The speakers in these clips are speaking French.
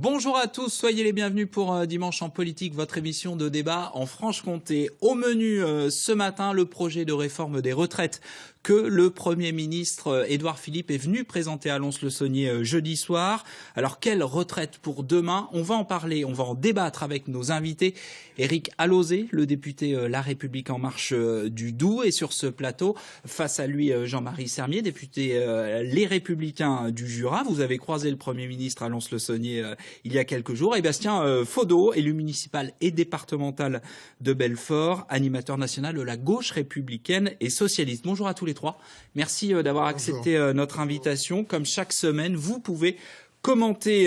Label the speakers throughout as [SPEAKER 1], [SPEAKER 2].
[SPEAKER 1] Bonjour à tous, soyez les bienvenus pour Dimanche en politique, votre émission de débat en Franche-Comté. Au menu ce matin, le projet de réforme des retraites que le Premier ministre Édouard Philippe est venu présenter à Lons-le-Saunier jeudi soir. Alors, quelle retraite pour demain? On va en parler, on va en débattre avec nos invités. Éric Alauzet, le député La République En Marche du Doubs, et sur ce plateau, face à lui, Jean-Marie Sermier, député Les Républicains du Jura. Vous avez croisé le Premier ministre à Lons-le-Saunier il y a quelques jours. Et Bastien Faudeau, élu municipal et départemental de Belfort, animateur national de la gauche républicaine et socialiste. Bonjour à tous les trois. Merci d'avoir accepté notre invitation. Comme chaque semaine, vous pouvez commenter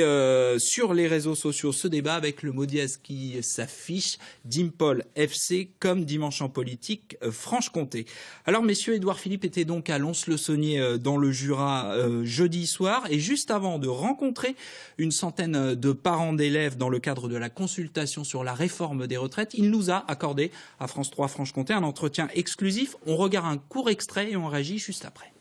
[SPEAKER 1] sur les réseaux sociaux ce débat avec le mot dièse qui s'affiche, Dimpol FC comme Dimanche en politique Franche-Comté. Alors messieurs, Édouard Philippe était donc à Lons-le-Saunier dans le Jura jeudi soir, et juste avant de rencontrer une centaine de parents d'élèves dans le cadre de la consultation sur la réforme des retraites, il nous a accordé à France 3 Franche-Comté un entretien exclusif. On regarde un court extrait et on réagit juste après.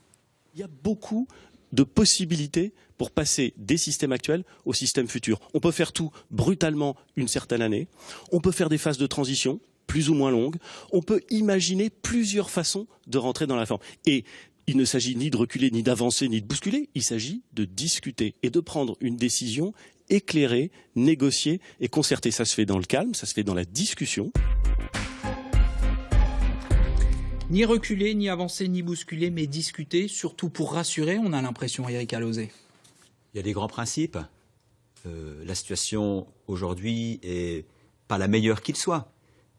[SPEAKER 2] Il y a beaucoup de possibilités pour passer des systèmes actuels au système futur. On peut faire tout brutalement une certaine année. On peut faire des phases de transition plus ou moins longues. On peut imaginer plusieurs façons de rentrer dans la réforme. Et il ne s'agit ni de reculer, ni d'avancer, ni de bousculer. Il s'agit de discuter et de prendre une décision éclairée, négociée et concertée. Ça se fait dans le calme, ça se fait dans la discussion.
[SPEAKER 1] Ni reculer, ni avancer, ni bousculer, mais discuter, surtout pour rassurer, on a l'impression, Éric Alauzet.
[SPEAKER 3] Il y a des grands principes. La situation aujourd'hui est pas la meilleure qu'il soit.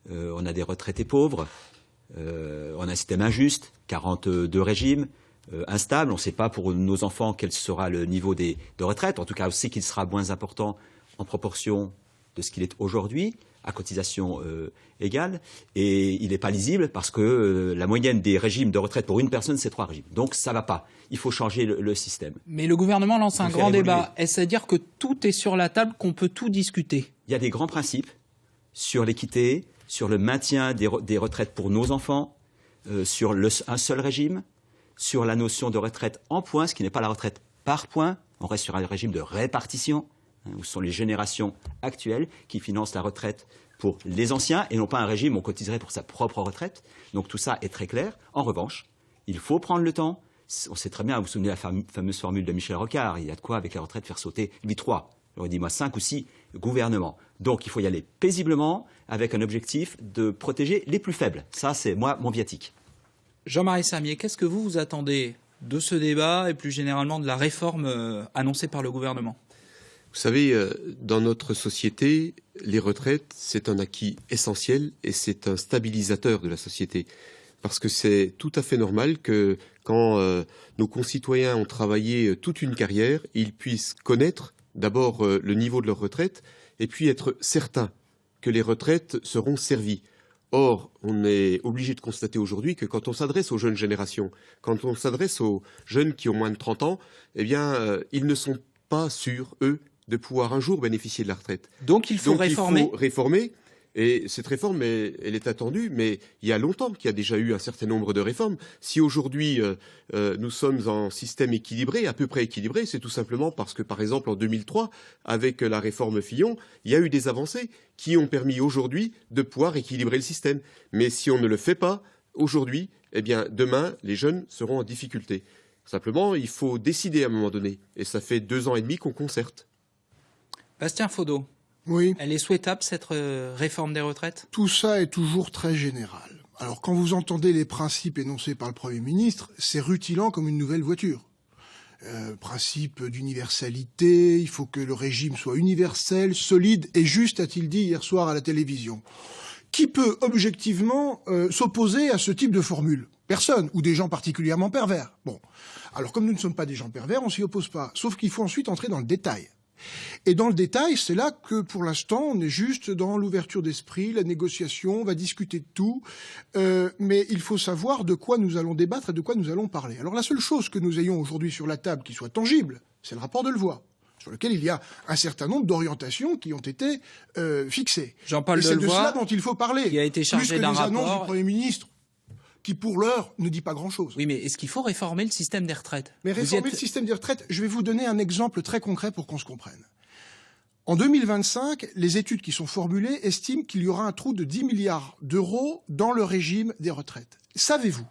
[SPEAKER 3] On a des retraités pauvres, on a un système injuste, 42 régimes, instable. On ne sait pas pour nos enfants quel sera le niveau de retraite. En tout cas, on sait qu'il sera moins important en proportion de ce qu'il est aujourd'hui, à cotisation égale, et il n'est pas lisible parce que la moyenne des régimes de retraite pour une personne, c'est 3 régimes. Donc ça ne va pas. Il faut changer le système.
[SPEAKER 1] Mais le gouvernement lance un grand débat. Est-ce à dire que tout est sur la table, qu'on peut tout discuter?
[SPEAKER 3] Il y a des grands principes sur l'équité, sur le maintien des retraites pour nos enfants, sur un seul régime, sur la notion de retraite en points, ce qui n'est pas la retraite par points. On reste sur un régime de répartition, où ce sont les générations actuelles qui financent la retraite pour les anciens et non pas un régime où on cotiserait pour sa propre retraite. Donc tout ça est très clair. En revanche, il faut prendre le temps. On sait très bien, vous vous souvenez de la fameuse formule de Michel Rocard, il y a de quoi avec la retraite faire sauter 3, j'aurais dit moi 5 ou 6 gouvernements. Donc il faut y aller paisiblement avec un objectif de protéger les plus faibles. Ça c'est moi mon viatique.
[SPEAKER 1] Jean-Marie Sermier, qu'est-ce que vous attendez de ce débat et plus généralement de la réforme annoncée par le gouvernement?
[SPEAKER 4] Vous savez, dans notre société, les retraites, c'est un acquis essentiel et c'est un stabilisateur de la société. Parce que c'est tout à fait normal que quand nos concitoyens ont travaillé toute une carrière, ils puissent connaître d'abord le niveau de leur retraite et puis être certains que les retraites seront servies. Or, on est obligé de constater aujourd'hui que quand on s'adresse aux jeunes générations, quand on s'adresse aux jeunes qui ont moins de 30 ans, eh bien, ils ne sont pas sûrs, eux, de pouvoir un jour bénéficier de la retraite.
[SPEAKER 1] Donc il faut réformer.
[SPEAKER 4] Il faut réformer, et cette réforme, elle est attendue, mais il y a longtemps qu'il y a déjà eu un certain nombre de réformes. Si aujourd'hui nous sommes en système équilibré, à peu près équilibré, c'est tout simplement parce que, par exemple, en 2003, avec la réforme Fillon, il y a eu des avancées qui ont permis aujourd'hui de pouvoir équilibrer le système. Mais si on ne le fait pas aujourd'hui, eh bien demain, les jeunes seront en difficulté. Simplement, il faut décider à un moment donné, et ça fait 2 ans et demi qu'on concerte.
[SPEAKER 1] Bastien Faudeau,
[SPEAKER 5] oui.
[SPEAKER 1] Elle est souhaitable, cette réforme des retraites?
[SPEAKER 5] Tout ça est toujours très général. Alors, quand vous entendez les principes énoncés par le Premier ministre, c'est rutilant comme une nouvelle voiture. Principe d'universalité, il faut que le régime soit universel, solide et juste, a-t-il dit hier soir à la télévision. Qui peut objectivement s'opposer à ce type de formule? Personne, ou des gens particulièrement pervers. Bon, alors comme nous ne sommes pas des gens pervers, on s'y oppose pas. Sauf qu'il faut ensuite entrer dans le détail. Et dans le détail, c'est là que, pour l'instant, on est juste dans l'ouverture d'esprit, la négociation, on va discuter de tout, mais il faut savoir de quoi nous allons débattre et de quoi nous allons parler. Alors la seule chose que nous ayons aujourd'hui sur la table qui soit tangible, c'est le rapport de Delevoye, sur lequel il y a un certain nombre d'orientations qui ont été fixées.
[SPEAKER 1] Jean-Paul
[SPEAKER 5] Delevoye,
[SPEAKER 1] c'est de
[SPEAKER 5] cela dont il faut parler,
[SPEAKER 1] qui a été chargé d'un rapport.
[SPEAKER 5] Plus que les annonces du Premier ministre, qui pour l'heure ne dit pas grand-chose.
[SPEAKER 1] Oui, mais est-ce qu'il faut réformer le système des retraites?
[SPEAKER 5] Mais réformer le système des retraites, je vais vous donner un exemple très concret pour qu'on se comprenne. En 2025, les études qui sont formulées estiment qu'il y aura un trou de 10 milliards d'euros dans le régime des retraites. Savez-vous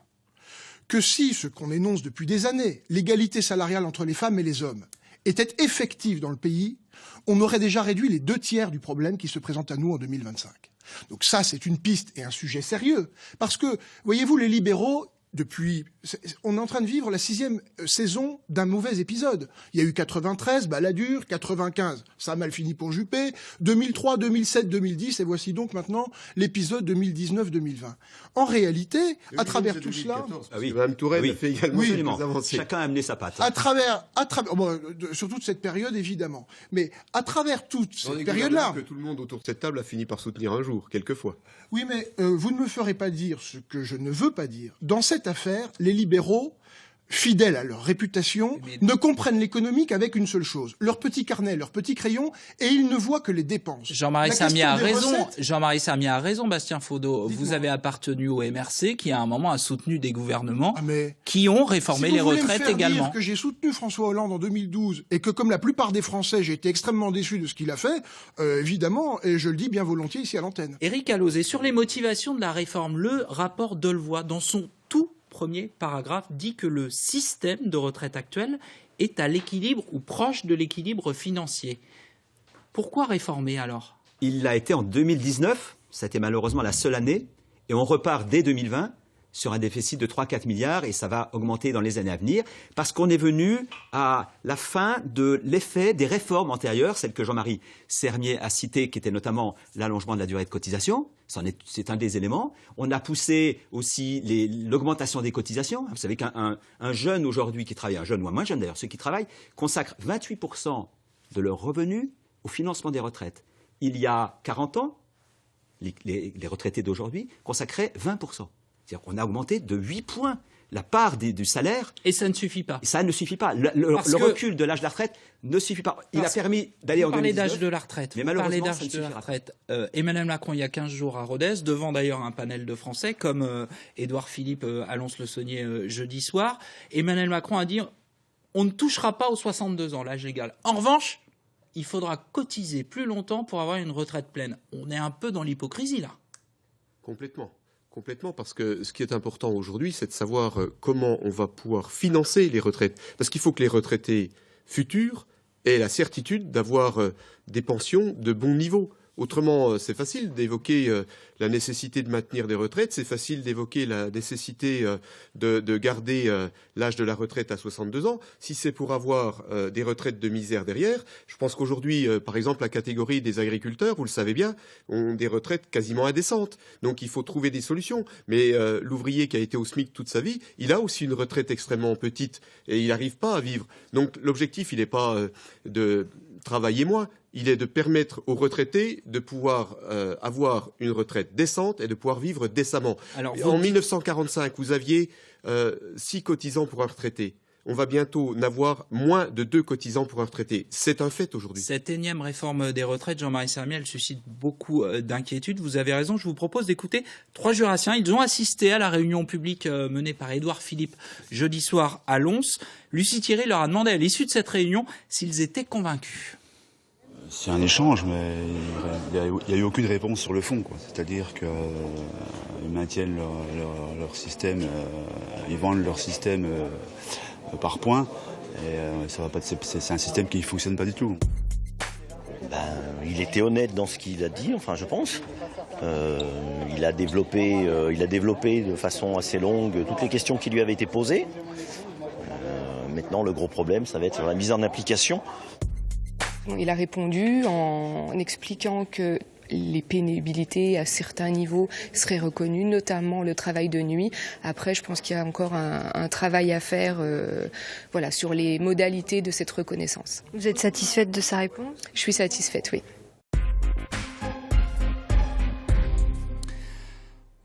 [SPEAKER 5] que si ce qu'on énonce depuis des années, l'égalité salariale entre les femmes et les hommes, était effective dans le pays, on aurait déjà réduit les 2/3 du problème qui se présente à nous en 2025. Donc ça, c'est une piste et un sujet sérieux. Parce que, voyez-vous, les libéraux, on est en train de vivre la 6e saison d'un mauvais épisode. Il y a eu 93, Balladur, 95, ça a mal fini pour Juppé, 2003, 2007, 2010, et voici donc maintenant l'épisode 2019-2020. En réalité, à travers tout cela...
[SPEAKER 4] Ah oui. Mme Touraine a fait également des avancées.
[SPEAKER 3] Chacun a amené sa patte.
[SPEAKER 5] Sur toute cette période, évidemment. Mais à travers toute cette
[SPEAKER 4] période-là...
[SPEAKER 5] période-là...
[SPEAKER 4] que tout le monde autour de cette table a fini par soutenir un jour, quelquefois.
[SPEAKER 5] Oui, mais vous ne me ferez pas dire ce que je ne veux pas dire. Dans cette affaire, les libéraux, fidèles à leur réputation, ne comprennent l'économie qu'avec une seule chose, leur petit carnet, leur petit crayon, et ils ne voient que les dépenses.
[SPEAKER 1] Jean-Marie Samier a raison. Jean-Marie Samier a raison, Bastien Faudot. Vous avez appartenu au MRC, qui à un moment a soutenu des gouvernements qui ont réformé les retraites également.
[SPEAKER 5] Dire que j'ai soutenu François Hollande en 2012 et que, comme la plupart des Français, j'ai été extrêmement déçu de ce qu'il a fait, évidemment, et je le dis bien volontiers ici à l'antenne.
[SPEAKER 1] Éric Alauzet, sur les motivations de la réforme, le rapport Delevoye, dans son tout premier paragraphe, dit que le système de retraite actuel est à l'équilibre ou proche de l'équilibre financier. Pourquoi réformer alors?
[SPEAKER 3] Il l'a été en 2019, ça a été malheureusement la seule année, et on repart dès 2020 sur un déficit de 3-4 milliards, et ça va augmenter dans les années à venir, parce qu'on est venu à la fin de l'effet des réformes antérieures, celles que Jean-Marie Sermier a citées, qui étaient notamment l'allongement de la durée de cotisation. C'est un des éléments. On a poussé aussi l'augmentation des cotisations. Vous savez qu'un jeune aujourd'hui qui travaille, un jeune ou un moins jeune d'ailleurs, ceux qui travaillent, consacrent 28% de leurs revenus au financement des retraites. Il y a 40 ans, les retraités d'aujourd'hui consacraient 20%. C'est-à-dire qu'on a augmenté de 8 points la part du salaire.
[SPEAKER 1] Et ça ne suffit pas.
[SPEAKER 3] Ça ne suffit pas. Le recul de l'âge de la retraite ne suffit pas. Il a permis d'aller en 2019.
[SPEAKER 1] Vous parlez d'âge de la retraite.
[SPEAKER 3] Mais malheureusement, ça ne suffira pas.
[SPEAKER 1] Emmanuel Macron, il y a 15 jours à Rodez, devant d'ailleurs un panel de Français, comme Édouard Philippe à Lons-le-Saunier jeudi soir. Emmanuel Macron a dit on ne touchera pas aux 62 ans, l'âge légal. En revanche, il faudra cotiser plus longtemps pour avoir une retraite pleine. On est un peu dans l'hypocrisie, là.
[SPEAKER 4] Complètement, parce que ce qui est important aujourd'hui, c'est de savoir comment on va pouvoir financer les retraites. Parce qu'il faut que les retraités futurs aient la certitude d'avoir des pensions de bon niveau. Autrement, c'est facile d'évoquer la nécessité de maintenir des retraites, c'est facile d'évoquer la nécessité de garder l'âge de la retraite à 62 ans. Si c'est pour avoir des retraites de misère derrière, je pense qu'aujourd'hui, par exemple, la catégorie des agriculteurs, vous le savez bien, ont des retraites quasiment indécentes. Donc il faut trouver des solutions. Mais l'ouvrier qui a été au SMIC toute sa vie, il a aussi une retraite extrêmement petite et il n'arrive pas à vivre. Donc l'objectif, il n'est pas de travailler moins. Il est de permettre aux retraités de pouvoir avoir une retraite décente et de pouvoir vivre décemment. En 1945, vous aviez 6 cotisants pour un retraité. On va bientôt n'avoir moins de 2 cotisants pour un retraité. C'est un fait aujourd'hui.
[SPEAKER 1] Cette énième réforme des retraites, Jean-Marie Sermier, elle suscite beaucoup d'inquiétudes. Vous avez raison, je vous propose d'écouter 3 jurassiens. Ils ont assisté à la réunion publique menée par Édouard Philippe jeudi soir à Lons. Lucie Thierry leur a demandé à l'issue de cette réunion s'ils étaient convaincus.
[SPEAKER 6] C'est un échange, mais il n'y a eu aucune réponse sur le fond, quoi. C'est-à-dire qu'ils maintiennent leur système, ils vendent leur système par points, et ça va pas. C'est un système qui ne fonctionne pas du tout.
[SPEAKER 7] Il était honnête dans ce qu'il a dit, enfin je pense. Il a développé de façon assez longue toutes les questions qui lui avaient été posées. Maintenant, le gros problème, ça va être sur la mise en application.
[SPEAKER 8] Il a répondu en expliquant que les pénibilités à certains niveaux seraient reconnues, notamment le travail de nuit. Après, je pense qu'il y a encore un travail à faire sur les modalités de cette reconnaissance.
[SPEAKER 9] Vous êtes satisfaite de sa réponse ?
[SPEAKER 8] Je suis satisfaite, oui.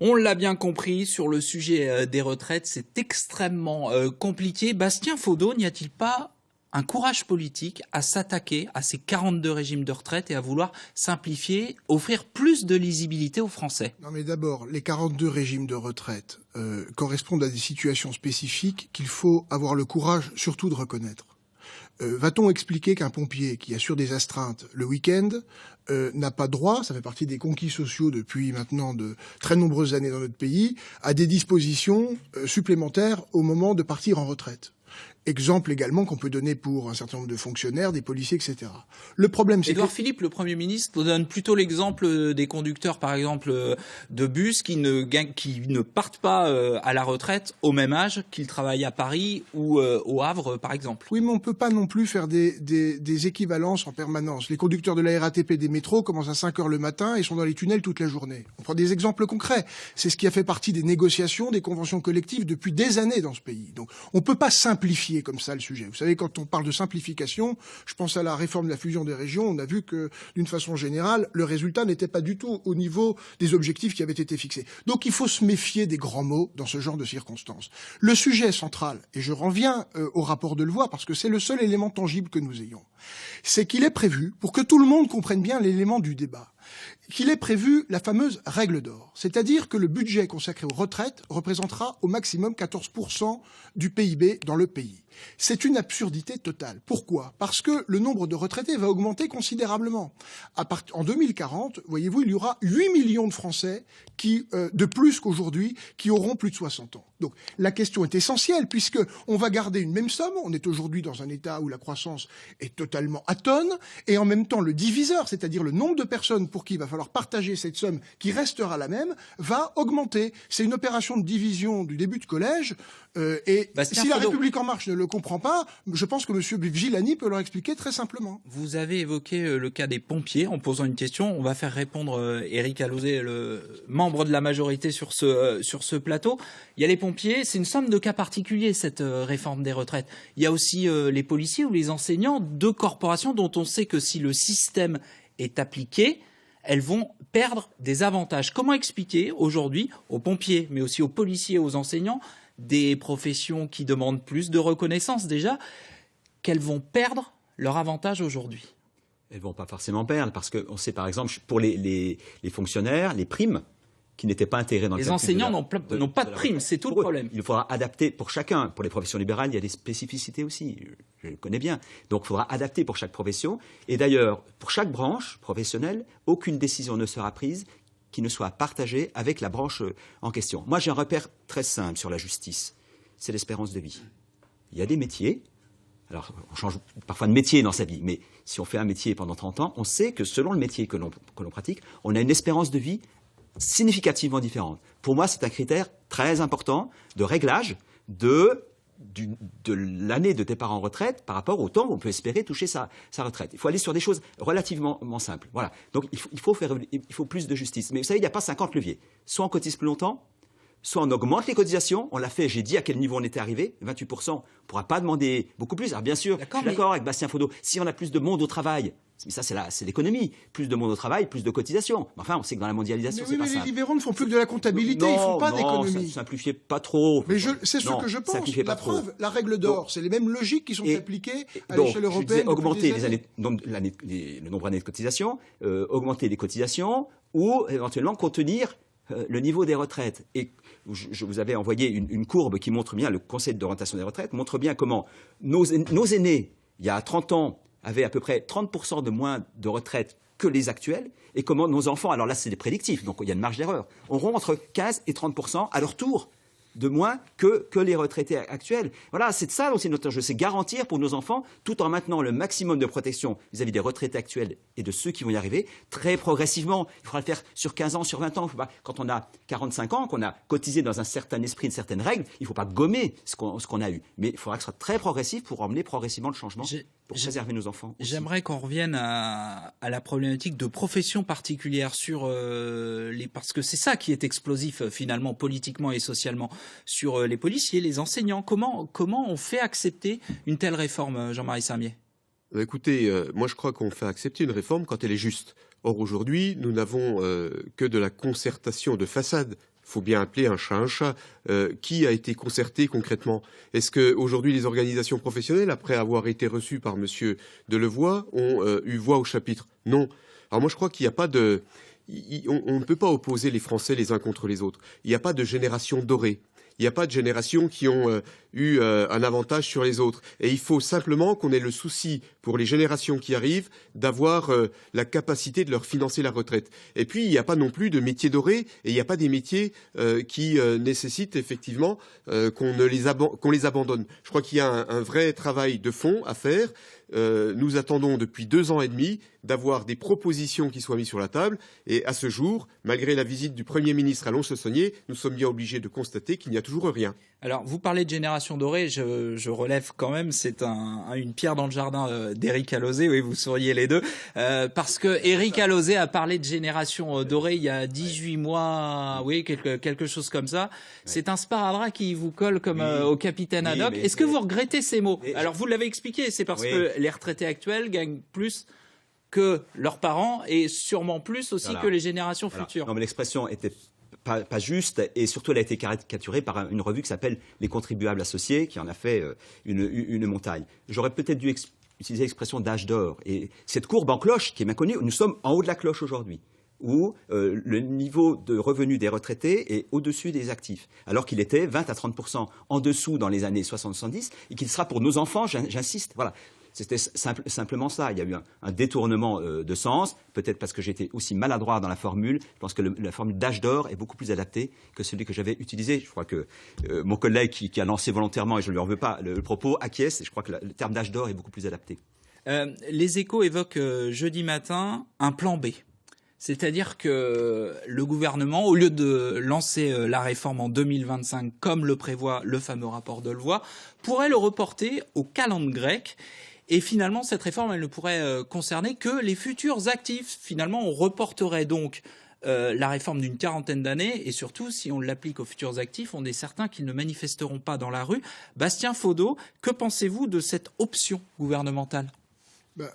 [SPEAKER 1] On l'a bien compris, sur le sujet des retraites, c'est extrêmement compliqué. Bastien Faudot, n'y a-t-il pas un courage politique à s'attaquer à ces 42 régimes de retraite et à vouloir simplifier, offrir plus de lisibilité aux Français?
[SPEAKER 5] Non, mais d'abord, les 42 régimes de retraite correspondent à des situations spécifiques qu'il faut avoir le courage surtout de reconnaître. Va-t-on expliquer qu'un pompier qui assure des astreintes le week-end n'a pas droit, ça fait partie des conquis sociaux depuis maintenant de très nombreuses années dans notre pays, à des dispositions supplémentaires au moment de partir en retraite? Exemple également qu'on peut donner pour un certain nombre de fonctionnaires, des policiers, etc. Le problème, c'est
[SPEAKER 1] Édouard Philippe, le Premier ministre, donne plutôt l'exemple des conducteurs, par exemple, de bus qui ne partent pas à la retraite au même âge qu'ils travaillent à Paris ou au Havre, par exemple.
[SPEAKER 5] Oui, mais on ne peut pas non plus faire des équivalences en permanence. Les conducteurs de la RATP des métros commencent à 5 heures le matin et sont dans les tunnels toute la journée. On prend des exemples concrets. C'est ce qui a fait partie des négociations, des conventions collectives depuis des années dans ce pays. Donc, on ne peut pas simplifier comme ça le sujet. Vous savez, quand on parle de simplification, je pense à la réforme de la fusion des régions, on a vu que, d'une façon générale, le résultat n'était pas du tout au niveau des objectifs qui avaient été fixés. Donc il faut se méfier des grands mots dans ce genre de circonstances. Le sujet central, et je reviens au rapport de Levoy, parce que c'est le seul élément tangible que nous ayons, c'est qu'il est prévu, pour que tout le monde comprenne bien l'élément du débat, qu'il est prévu la fameuse règle d'or. C'est-à-dire que le budget consacré aux retraites représentera au maximum 14% du PIB dans le pays. C'est une absurdité totale. Pourquoi? Parce que le nombre de retraités va augmenter considérablement. En 2040, voyez-vous, il y aura 8 millions de Français de plus qu'aujourd'hui qui auront plus de 60 ans. Donc la question est essentielle puisque on va garder une même somme. On est aujourd'hui dans un état où la croissance est totalement atone et en même temps le diviseur, c'est-à-dire le nombre de personnes pour qui il va falloir partager cette somme qui restera la même, va augmenter. C'est une opération de division du début de collège et si la République En Marche ne le comprend pas, je pense que M. Gilani peut leur expliquer très simplement.
[SPEAKER 1] Vous avez évoqué le cas des pompiers en posant une question. On va faire répondre Éric Alauzet, le membre de la majorité sur ce plateau. Il y a les pompiers, c'est une somme de cas particuliers cette réforme des retraites. Il y a aussi les policiers ou les enseignants, deux corporations dont on sait que si le système est appliqué, elles vont perdre des avantages. Comment expliquer aujourd'hui aux pompiers, mais aussi aux policiers, aux enseignants, des professions qui demandent plus de reconnaissance déjà, qu'elles vont perdre leur avantage aujourd'hui?
[SPEAKER 3] Elles ne vont pas forcément perdre, parce qu'on sait par exemple, pour les fonctionnaires, les primes qui n'étaient pas intégrées dans le
[SPEAKER 1] calcul. Les enseignants n'ont pas de primes, c'est tout le problème.
[SPEAKER 3] Il faudra adapter pour chacun. Pour les professions libérales, il y a des spécificités aussi, je le connais bien. Donc il faudra adapter pour chaque profession. Et d'ailleurs, pour chaque branche professionnelle, aucune décision ne sera prise qui ne soit partagée avec la branche en question. Moi, j'ai un repère très simple sur la justice, c'est l'espérance de vie. Il y a des métiers, alors on change parfois de métier dans sa vie, mais si on fait un métier pendant 30 ans, on sait que selon le métier que l'on pratique, on a une espérance de vie significativement différente. Pour moi, c'est un critère très important de réglage de l'année de départ en retraite par rapport au temps où on peut espérer toucher sa retraite. Il faut aller sur des choses relativement simples. Voilà. Donc il faut plus de justice. Mais vous savez, il n'y a pas 50 leviers. Soit on cotise plus longtemps, soit on augmente les cotisations. On l'a fait, j'ai dit à quel niveau on était arrivé, 28%. On ne pourra pas demander beaucoup plus. Alors bien sûr, je suis d'accord avec Bastien Faudeau. Si on a plus de monde au travail, mais ça c'est l'économie, plus de monde au travail, plus de cotisations. Enfin, on sait que dans la mondialisation, c'est pas simple.
[SPEAKER 5] Mais les libéraux ne font plus que de la comptabilité, ils ne font pas d'économie.
[SPEAKER 3] Non, simplifiez pas trop.
[SPEAKER 5] Mais c'est ce que je pense. La preuve, la règle d'or, c'est les mêmes logiques qui sont appliquées à l'échelle européenne.
[SPEAKER 3] Augmenter le nombre d'années de cotisation, augmenter les cotisations ou éventuellement contenir le niveau des retraites. Et je vous avais envoyé une courbe qui montre bien, le Conseil d'orientation des retraites montre bien comment nos aînés, il y a 30 ans, avaient à peu près 30% de moins de retraite que les actuels, et comment nos enfants, alors là c'est des prédictifs, donc il y a une marge d'erreur, auront entre 15 et 30% à leur tour de moins que les retraités actuels. Voilà, c'est ça aussi notre enjeu, c'est garantir pour nos enfants, tout en maintenant le maximum de protection vis-à-vis des retraités actuels et de ceux qui vont y arriver, très progressivement. Il faudra le faire sur 15 ans, sur 20 ans. Quand on a 45 ans, qu'on a cotisé dans un certain esprit, une certaine règle, il ne faut pas gommer ce qu'on a eu. Mais il faudra que ce soit très progressif pour emmener progressivement le changement, pour préserver nos enfants aussi.
[SPEAKER 1] J'aimerais qu'on revienne à la problématique de professions particulières parce que c'est ça qui est explosif finalement politiquement et socialement, sur les policiers, les enseignants. Comment on fait accepter une telle réforme, Jean-Marie Samier?
[SPEAKER 4] Écoutez, moi je crois qu'on fait accepter une réforme quand elle est juste. Or aujourd'hui, nous n'avons que de la concertation de façade. Il faut bien appeler un chat. Qui a été concerté concrètement? Est-ce qu'aujourd'hui les organisations professionnelles, après avoir été reçues par M. Delevoye, ont eu voix au chapitre? Non. Alors moi je crois qu'il n'y a pas de... On ne peut pas opposer les Français les uns contre les autres. Il n'y a pas de génération dorée. Il n'y a pas de génération qui ont eu un avantage sur les autres. Et il faut simplement qu'on ait le souci pour les générations qui arrivent d'avoir la capacité de leur financer la retraite. Et puis, il n'y a pas non plus de métiers dorés et il n'y a pas des métiers qui nécessitent effectivement qu'on les abandonne. Je crois qu'il y a un vrai travail de fond à faire. Nous attendons depuis 2 ans et demi d'avoir des propositions qui soient mises sur la table. Et à ce jour, malgré la visite du Premier ministre à Lons-le-Saunier, nous sommes bien obligés de constater qu'il n'y a toujours rien.
[SPEAKER 1] Alors, vous parlez de génération dorée, je relève quand même, c'est une pierre dans le jardin d'Éric Alauzet, oui, vous souriez les deux, parce que Éric Alauzet a parlé de génération dorée il y a 18 mois, oui, quelque chose comme ça. Ouais. C'est un sparadrap qui vous colle comme au capitaine Haddock. Est-ce que vous regrettez ces mots? Alors, vous l'avez expliqué, c'est parce que les retraités actuels gagnent plus que leurs parents et sûrement plus aussi que les générations futures.
[SPEAKER 3] Non, mais l'expression était pas juste, et surtout elle a été caricaturée par une revue qui s'appelle Les Contribuables Associés, qui en a fait une montagne. J'aurais peut-être dû utiliser l'expression d'âge d'or. Et cette courbe en cloche, qui est bien connue, nous sommes en haut de la cloche aujourd'hui, où le niveau de revenu des retraités est au-dessus des actifs, alors qu'il était 20 à 30% en dessous dans les années 60-70, et qu'il sera pour nos enfants, j'insiste, voilà. C'était simplement ça. Il y a eu un détournement de sens, peut-être parce que j'étais aussi maladroit dans la formule. Je pense que la formule d'âge d'or est beaucoup plus adaptée que celui que j'avais utilisé. Je crois que mon collègue qui a lancé volontairement, et je ne lui en veux pas, le propos acquiesce, et je crois que le terme d'âge d'or est beaucoup plus adapté.
[SPEAKER 1] Les Échos évoquent jeudi matin un plan B. C'est-à-dire que le gouvernement, au lieu de lancer la réforme en 2025, comme le prévoit le fameux rapport Delevoye, pourrait le reporter au calende grec. Et finalement, cette réforme, elle ne pourrait concerner que les futurs actifs. Finalement, on reporterait donc la réforme d'une 40aine d'années. Et surtout, si on l'applique aux futurs actifs, on est certain qu'ils ne manifesteront pas dans la rue. Bastien Faudeau, que pensez-vous de cette option gouvernementale ?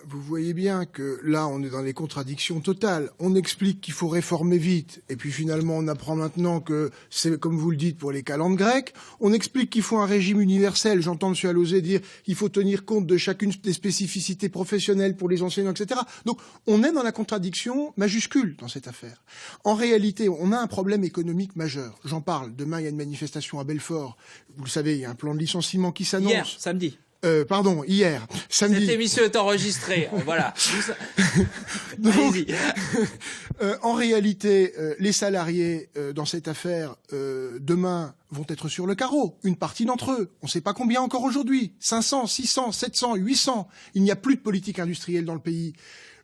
[SPEAKER 5] Vous voyez bien que là, on est dans les contradictions totales. On explique qu'il faut réformer vite, et puis finalement, on apprend maintenant que c'est, comme vous le dites, pour les calendes grecques. On explique qu'il faut un régime universel. J'entends M. Alauzet dire qu'il faut tenir compte de chacune des spécificités professionnelles pour les enseignants, etc. Donc, on est dans la contradiction majuscule dans cette affaire. En réalité, on a un problème économique majeur. J'en parle. Demain, il y a une manifestation à Belfort. Vous le savez, il y a un plan de licenciement qui s'annonce.
[SPEAKER 1] Hier, samedi.
[SPEAKER 5] Hier, samedi.
[SPEAKER 1] Cette émission est enregistrée, voilà.
[SPEAKER 5] Donc, en réalité, les salariés dans cette affaire, demain, vont être sur le carreau. Une partie d'entre eux. On ne sait pas combien encore aujourd'hui. 500, 600, 700, 800. Il n'y a plus de politique industrielle dans le pays.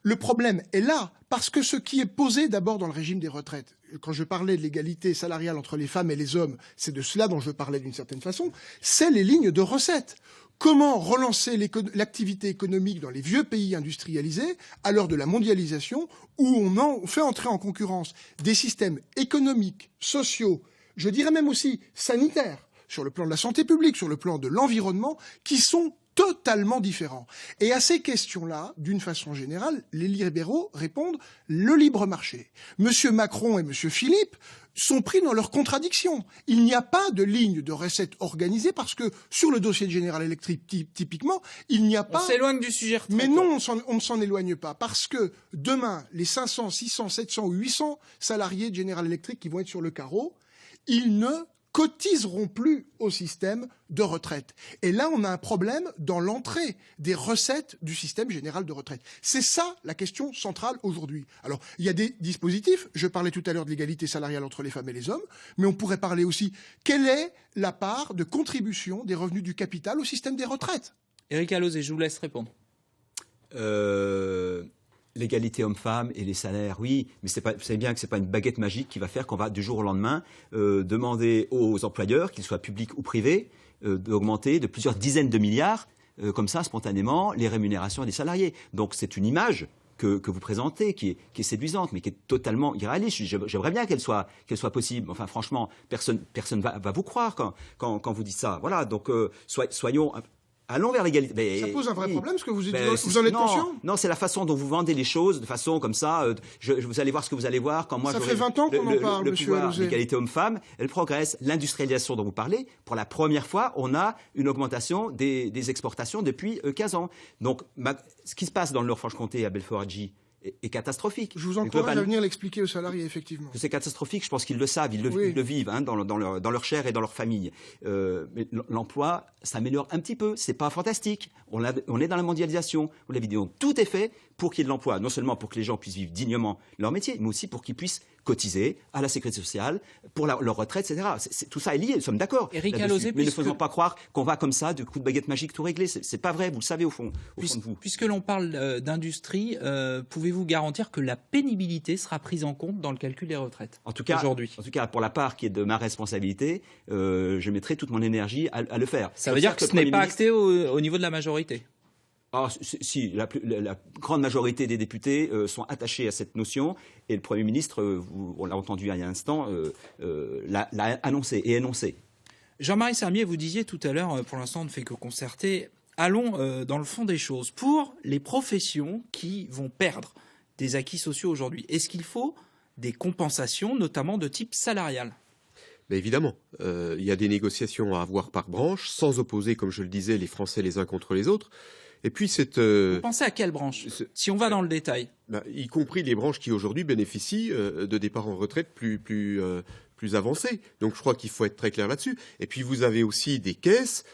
[SPEAKER 5] Le problème est là, parce que ce qui est posé d'abord dans le régime des retraites, quand je parlais de l'égalité salariale entre les femmes et les hommes, c'est de cela dont je parlais d'une certaine façon, c'est les lignes de recettes. Comment relancer l'activité économique dans les vieux pays industrialisés à l'heure de la mondialisation où on fait entrer en concurrence des systèmes économiques, sociaux, je dirais même aussi sanitaires, sur le plan de la santé publique, sur le plan de l'environnement, qui sont totalement différents. Et à ces questions-là, d'une façon générale, les libéraux répondent le libre marché. Monsieur Macron et monsieur Philippe sont pris dans leurs contradictions. Il n'y a pas de ligne de recettes organisée parce que sur le dossier de General Electric, typiquement, il n'y a pas...
[SPEAKER 1] On s'éloigne du sujet retraite.
[SPEAKER 5] Mais non, on ne s'en éloigne pas parce que demain, les 500, 600, 700 ou 800 salariés de General Electric qui vont être sur le carreau, ils ne cotiseront plus au système de retraite. Et là, on a un problème dans l'entrée des recettes du système général de retraite. C'est ça la question centrale aujourd'hui. Alors, il y a des dispositifs. Je parlais tout à l'heure de l'égalité salariale entre les femmes et les hommes, mais on pourrait parler aussi quelle est la part de contribution des revenus du capital au système des retraites.
[SPEAKER 1] Éric Alauzet, je vous laisse répondre.
[SPEAKER 3] L'égalité homme-femme et les salaires, oui, mais vous savez bien que ce n'est pas une baguette magique qui va faire qu'on va du jour au lendemain demander aux employeurs, qu'ils soient publics ou privés, d'augmenter de plusieurs dizaines de milliards, comme ça, spontanément, les rémunérations des salariés. Donc c'est une image que vous présentez qui est séduisante, mais qui est totalement irréaliste. J'aimerais bien qu'elle soit possible. Enfin, franchement, personne va vous croire quand vous dites ça. Voilà, donc soyons... Allons vers l'égalité.
[SPEAKER 5] Ça pose un vrai problème, ce que vous dites. Vous en êtes conscient ?
[SPEAKER 3] Non, c'est la façon dont vous vendez les choses, de façon comme ça. Vous allez voir ce que vous allez voir. Quand moi,
[SPEAKER 5] ça fait 20 ans qu'on en parle,
[SPEAKER 3] le
[SPEAKER 5] monsieur
[SPEAKER 3] pouvoir,
[SPEAKER 5] Alauzet.
[SPEAKER 3] l'égalité homme-femme, elle progresse. L'industrialisation dont vous parlez, pour la première fois, on a une augmentation des exportations depuis 15 ans. Donc, ce qui se passe dans le Nord-Franche-Comté, à Belfort-Adji, est catastrophique.
[SPEAKER 5] Je vous encourage à venir l'expliquer aux salariés, effectivement.
[SPEAKER 3] C'est catastrophique, je pense qu'ils le savent, ils le vivent dans leur chair et dans leur famille. Mais l'emploi s'améliore un petit peu, c'est pas fantastique. On est dans la mondialisation, vous l'avez dit, donc tout est fait pour qu'il y ait de l'emploi, non seulement pour que les gens puissent vivre dignement leur métier, mais aussi pour qu'ils puissent cotiser à la sécurité sociale, pour leur retraite, etc. Tout ça est lié, nous sommes d'accord.
[SPEAKER 1] Éric Alauzet,
[SPEAKER 3] mais ne faisons pas croire qu'on va comme ça, de coup de baguette magique, tout régler. C'est pas vrai, vous le savez au fond de vous.
[SPEAKER 1] Puisque l'on parle d'industrie, pouvez-vous garantir que la pénibilité sera prise en compte dans le calcul des retraites aujourd'hui ?
[SPEAKER 3] En tout cas, pour la part qui est de ma responsabilité, je mettrai toute mon énergie à le faire.
[SPEAKER 1] Ça veut dire que ce n'est pas acté au niveau de la majorité ?
[SPEAKER 3] Si, la grande majorité des députés sont attachés à cette notion et le Premier ministre, on l'a entendu il y a un instant, l'a annoncé et énoncé.
[SPEAKER 1] Jean-Marie Sermier, vous disiez tout à l'heure, pour l'instant on ne fait que concerter, allons dans le fond des choses. Pour les professions qui vont perdre des acquis sociaux aujourd'hui, est-ce qu'il faut des compensations, notamment de type salarial ?
[SPEAKER 4] Mais évidemment, il y a des négociations à avoir par branche, sans opposer, comme je le disais, les Français les uns contre les autres. Et puis
[SPEAKER 1] Vous pensez à quelle branche ? Si on va dans le détail.
[SPEAKER 4] Y compris les branches qui aujourd'hui bénéficient de départ en retraite plus avancés. Donc je crois qu'il faut être très clair là-dessus. Et puis vous avez aussi des caisses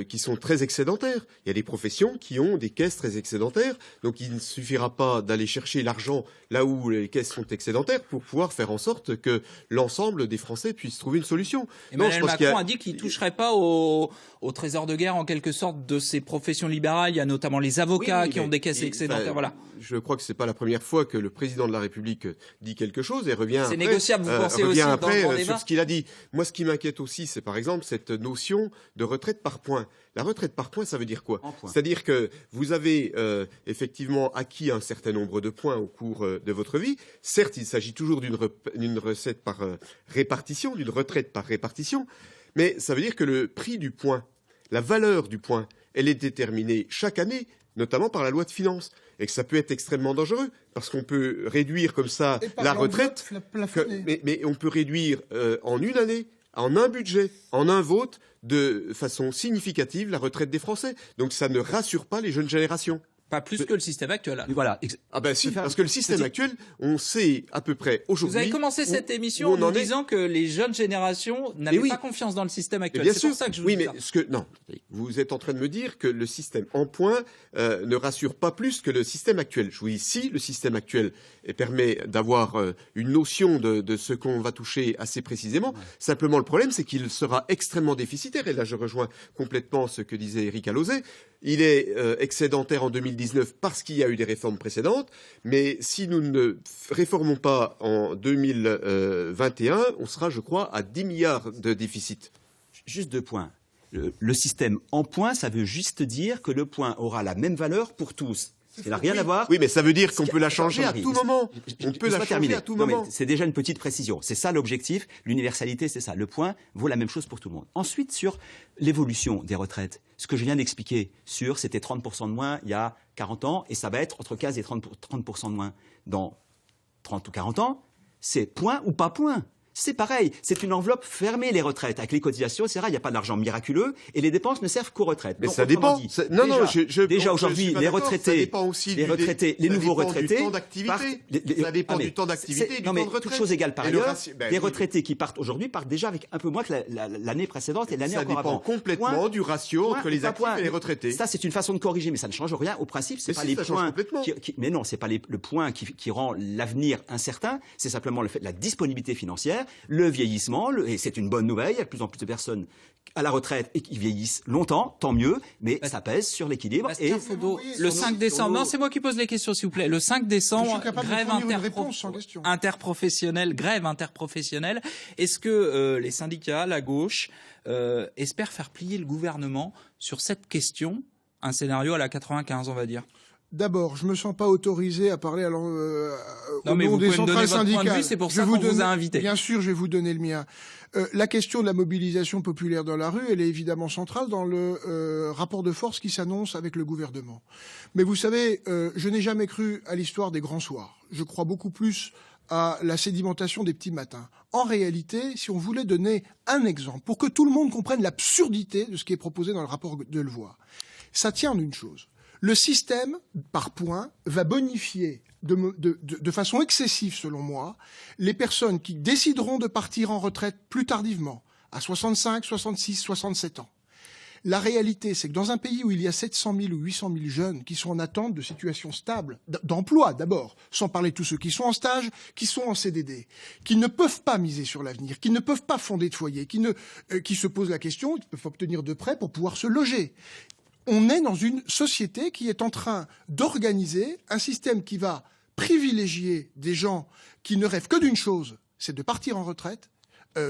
[SPEAKER 4] qui sont très excédentaires. Il y a des professions qui ont des caisses très excédentaires. Donc il ne suffira pas d'aller chercher l'argent là où les caisses sont excédentaires pour pouvoir faire en sorte que l'ensemble des Français puissent trouver une solution.
[SPEAKER 1] Emmanuel Macron a dit qu'il ne toucherait pas au trésor de guerre en quelque sorte de ces professions libérales. Il y a notamment les avocats qui ont des caisses excédentaires. Voilà.
[SPEAKER 4] Je crois que c'est pas la première fois que le président de la République dit quelque chose et revient
[SPEAKER 1] après. C'est négociable, vous pensez aussi dans le grand débat
[SPEAKER 4] sur ce qu'il a dit. Moi, ce qui m'inquiète aussi, c'est par exemple cette notion de retraite par points. La retraite par points, ça veut dire quoi ? C'est-à-dire que vous avez effectivement acquis un certain nombre de points au cours de votre vie. Certes, il s'agit toujours d'une recette par répartition, d'une retraite par répartition, mais ça veut dire que le prix du point, la valeur du point, elle est déterminée chaque année, notamment par la loi de finances, et que ça peut être extrêmement dangereux, parce qu'on peut réduire comme ça la retraite, mais on peut réduire en une année, en un budget, en un vote, de façon significative la retraite des Français. Donc ça ne rassure pas les jeunes générations.
[SPEAKER 1] Pas plus que le système actuel.
[SPEAKER 3] Voilà.
[SPEAKER 4] Ah ben si, parce que le système actuel, on sait à peu près aujourd'hui...
[SPEAKER 1] Vous avez commencé cette émission en nous disant que les jeunes générations n'avaient pas confiance dans le système actuel. C'est pour ça que je vous dis ça.
[SPEAKER 4] Non, vous êtes en train de me dire que le système en points ne rassure pas plus que le système actuel. Je vous dis si le système actuel permet d'avoir une notion de ce qu'on va toucher assez précisément. Ouais. Simplement, le problème, c'est qu'il sera extrêmement déficitaire. Et là, je rejoins complètement ce que disait Éric Alauzet. Il est excédentaire en 2019 parce qu'il y a eu des réformes précédentes, mais si nous ne réformons pas en 2021, on sera, je crois, à 10 milliards de déficit.
[SPEAKER 3] Juste 2 points. Le système en points, ça veut juste dire que le point aura la même valeur pour tous. Ça n'a rien à voir.
[SPEAKER 4] Oui, mais ça veut dire qu'on peut la changer à tout moment. On peut la changer à tout moment.
[SPEAKER 3] C'est déjà une petite précision. C'est ça l'objectif. L'universalité, c'est ça. Le point vaut la même chose pour tout le monde. Ensuite, sur l'évolution des retraites, ce que je viens d'expliquer c'était 30% de moins il y a 40 ans, et ça va être entre 15 et 30% de moins dans 30 ou 40 ans. C'est point ou pas point. C'est pareil, c'est une enveloppe fermée, les retraites. Avec les cotisations, etc., il n'y a pas d'argent miraculeux et les dépenses ne servent qu'aux retraites.
[SPEAKER 4] Mais donc, ça dépend.
[SPEAKER 3] Déjà aujourd'hui, les retraités, les nouveaux retraités,
[SPEAKER 4] ça dépend du temps d'activité et du temps de retraite.
[SPEAKER 3] Toutes choses égales par ailleurs, les retraités qui partent aujourd'hui partent déjà avec un peu moins que l'année précédente et l'année encore avant.
[SPEAKER 4] Ça dépend complètement du ratio entre les actifs et les retraités.
[SPEAKER 3] Ça, c'est une façon de corriger, mais ça ne change rien au principe. C'est pas les points mais non, c'est pas le point qui rend l'avenir incertain. C'est simplement le fait de la disponibilité financière. Le vieillissement, et c'est une bonne nouvelle, il y a de plus en plus de personnes à la retraite et qui vieillissent longtemps, tant mieux, mais ça pèse sur l'équilibre.
[SPEAKER 1] Et le 5 décembre, non, c'est moi qui pose les questions, s'il vous plaît. Le 5 décembre, grève interprofessionnelle. Est-ce que les syndicats, la gauche, espèrent faire plier le gouvernement sur cette question, un scénario à la 95, on va dire?
[SPEAKER 5] D'abord, je me sens pas autorisé à parler au nom des centrales syndicales.
[SPEAKER 1] C'est pour ça qu'on vous a invité.
[SPEAKER 5] Bien sûr, je vais vous donner le mien. La question de la mobilisation populaire dans la rue, elle est évidemment centrale dans le rapport de force qui s'annonce avec le gouvernement. Mais vous savez, je n'ai jamais cru à l'histoire des grands soirs. Je crois beaucoup plus à la sédimentation des petits matins. En réalité, si on voulait donner un exemple, pour que tout le monde comprenne l'absurdité de ce qui est proposé dans le rapport de Levoy, ça tient en une chose. Le système, par points, va bonifier de façon excessive, selon moi, les personnes qui décideront de partir en retraite plus tardivement, à 65, 66, 67 ans. La réalité, c'est que dans un pays où il y a 700 000 ou 800 000 jeunes qui sont en attente de situations stables, d'emploi d'abord, sans parler de tous ceux qui sont en stage, qui sont en CDD, qui ne peuvent pas miser sur l'avenir, qui ne peuvent pas fonder de foyer, qui se posent la question, ils peuvent obtenir de prêts pour pouvoir se loger. On est dans une société qui est en train d'organiser un système qui va privilégier des gens qui ne rêvent que d'une chose, c'est de partir en retraite,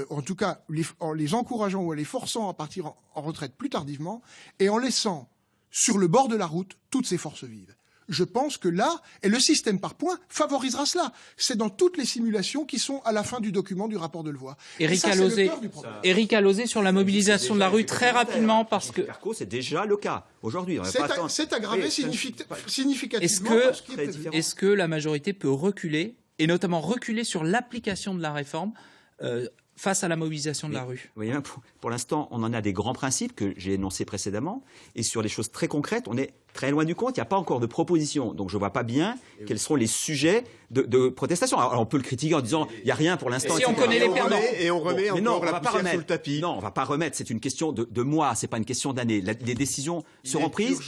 [SPEAKER 5] en tout cas en les encourageant ou en les forçant à partir en retraite plus tardivement, et en laissant sur le bord de la route toutes ces forces vives. Je pense que là, et le système par points favorisera cela. C'est dans toutes les simulations qui sont à la fin du document du rapport Delevoye.
[SPEAKER 1] Éric Alauzet sur la mobilisation de la rue, très rapidement, parce que...
[SPEAKER 3] C'est déjà le cas aujourd'hui.
[SPEAKER 5] C'est aggravé significativement.
[SPEAKER 1] Est-ce que la majorité peut reculer, et notamment reculer sur l'application de la réforme face à la mobilisation de la rue?
[SPEAKER 3] Oui, pour l'instant, on en a des grands principes que j'ai énoncés précédemment. Et sur les choses très concrètes, on est très loin du compte. Il n'y a pas encore de proposition. Donc je ne vois pas bien quels seront les sujets de protestation. Alors on peut le critiquer en disant il n'y a rien pour l'instant.
[SPEAKER 1] Si on connaît les perdants.
[SPEAKER 4] Et on remet encore la poussière sur le tapis.
[SPEAKER 3] Non, on ne va pas remettre. C'est une question de mois. Ce n'est pas une question d'années. Les décisions seront prises.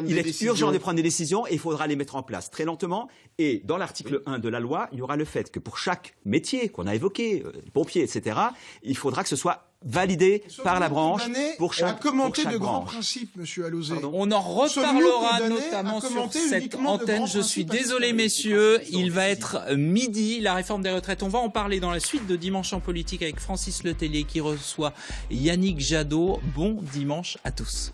[SPEAKER 3] Il est urgent de prendre des décisions et il faudra les mettre en place très lentement. Et dans l'article 1 de la loi, il y aura le fait que pour chaque métier qu'on a évoqué, pompiers, etc., il faudra que ce soit validé par la branche pour chaque
[SPEAKER 5] de grands
[SPEAKER 3] branche.
[SPEAKER 5] principes, Monsieur Alauzet.
[SPEAKER 1] On en reparlera notamment sur cette antenne. Je suis désolé, messieurs. Il va être midi, la réforme des retraites. On va en parler dans la suite de Dimanche en politique avec Francis Letellier qui reçoit Yannick Jadot. Bon dimanche à tous.